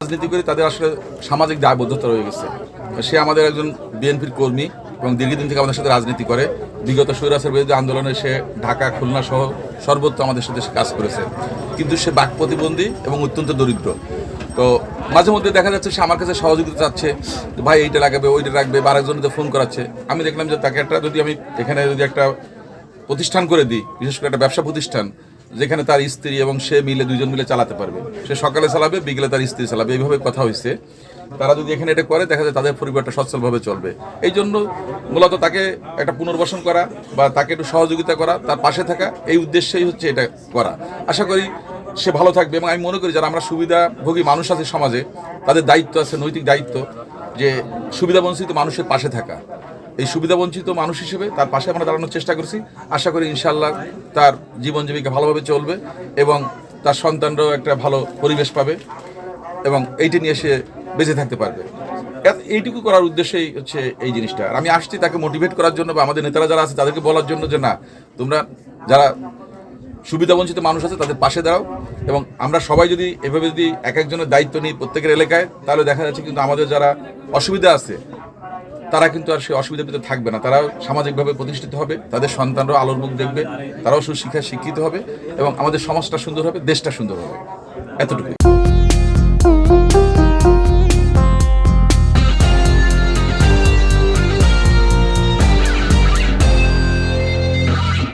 রাজনীতি করে তাদের আসলে সামাজিক দায়বদ্ধতা রয়ে গেছে। সে আমাদের একজন বিএনপির কর্মী এবং দীর্ঘদিন থেকে আমাদের সাথে রাজনীতি করে। বিগত স্বৈরাচার বিরোধী আন্দোলনে সে ঢাকা, খুলনা সহ সর্বত্র আমাদের সাথে কাজ করেছে, কিন্তু সে বাক প্রতিবন্ধী এবং অত্যন্ত দরিদ্র। তো মাঝে মধ্যে দেখা যাচ্ছে সে আমার কাছে সহযোগিতা চাচ্ছে, ভাই এইটা লাগাবে, ওইটা রাখবে, বা আরেকজনকে ফোন করাচ্ছে। আমি দেখলাম যে তাকে যদি আমি এখানে একটা প্রতিষ্ঠান করে দিই, বিশেষ করে একটা ব্যবসা প্রতিষ্ঠান, যেখানে তার স্ত্রী এবং সে মিলে দুইজন মিলে চালাতে পারবে। সে সকালে চালাবে, বিকেলে তার স্ত্রী চালাবে, এইভাবে কথা হয়েছে। তারা যদি এখানে এটা করে, দেখা যায় তাদের পরিবারটা সচ্ছলভাবে চলবে। এই জন্য মূলত তাকে একটা পুনর্বাসন করা বা তাকে একটু সহযোগিতা করা, তার পাশে থাকা, এই উদ্দেশ্যেই হচ্ছে এটা করা। আশা করি সে ভালো থাকবে। এবং আমি মনে করি যারা আমরা সুবিধাভোগী মানুষ আছে সমাজে, তাদের দায়িত্ব আছে, নৈতিক দায়িত্ব, যে সুবিধাবঞ্চিত মানুষের পাশে থাকা। এই সুবিধাবঞ্চিত মানুষ হিসেবে তার পাশে আমরা দাঁড়ানোর চেষ্টা করছি। আশা করি ইনশাআল্লাহ তার জীবন জীবিকা ভালোভাবে চলবে এবং তার সন্তানরাও একটা ভালো পরিবেশ পাবে এবং এইটা নিয়ে সে বেঁচে থাকতে পারবে। এইটুকু করার উদ্দেশ্যেই হচ্ছে এই জিনিসটা। আর আমি আসছি তাকে মোটিভেট করার জন্য, বা আমাদের নেতারা যারা আছে তাদেরকে বলার জন্য যে না, তোমরা যারা সুবিধাবঞ্চিত মানুষ আছে তাদের পাশে দাঁড়াও। এবং আমরা সবাই যদি এভাবে যদি এক একজনের দায়িত্ব নিই প্রত্যেকের এলাকায়, তাহলে দেখা যাচ্ছে কিন্তু আমাদের যারা অসুবিধা আছে তারা কিন্তু আর সেই অসুবিধার ভিতরে থাকবে না। তারাও সামাজিকভাবে প্রতিষ্ঠিত হবে, তাদের সন্তানরাও আলোর মুখ দেখবে, তারাও সুশিক্ষায় শিক্ষিত হবে এবং আমাদের সমাজটা সুন্দর হবে, দেশটা সুন্দর হবে। এতটুকু।